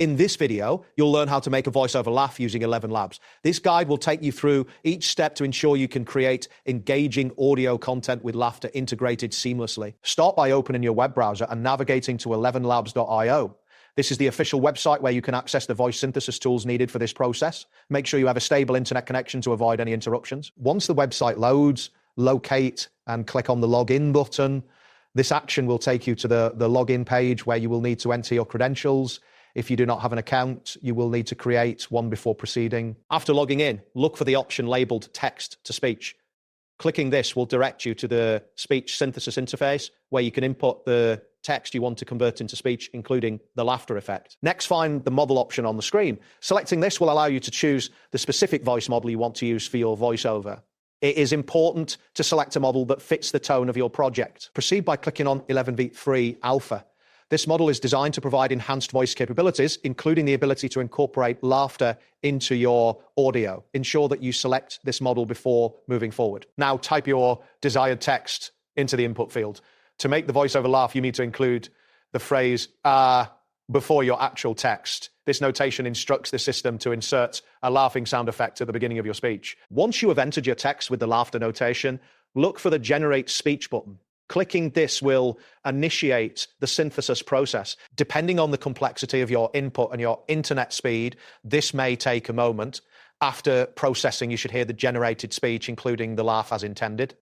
In this video, you'll learn how to make a voiceover laugh using ElevenLabs. This guide will take you through each step to ensure you can create engaging audio content with laughter integrated seamlessly. Start by opening your web browser and navigating to ElevenLabs.io. This is the official website where you can access the voice synthesis tools needed for this process. Make sure you have a stable internet connection to avoid any interruptions. Once the website loads, locate and click on the login button. This action will take you to the login page where you will need to enter your credentials. If you do not have an account, you will need to create one before proceeding. After logging in, look for the option labeled text to speech. Clicking this will direct you to the speech synthesis interface where you can input the text you want to convert into speech, including the laughter effect. Next, find the model option on the screen. Selecting this will allow you to choose the specific voice model you want to use for your voiceover. It is important to select a model that fits the tone of your project. Proceed by clicking on 11v3 Alpha. This model is designed to provide enhanced voice capabilities, including the ability to incorporate laughter into your audio. Ensure that you select this model before moving forward. Now type your desired text into the input field. To make the voiceover laugh, you need to include the phrase before your actual text. This notation instructs the system to insert a laughing sound effect at the beginning of your speech. Once you have entered your text with the laughter notation, look for the Generate Speech button. Clicking this will initiate the synthesis process. Depending on the complexity of your input and your internet speed, this may take a moment. After processing, you should hear the generated speech, including the laugh as intended.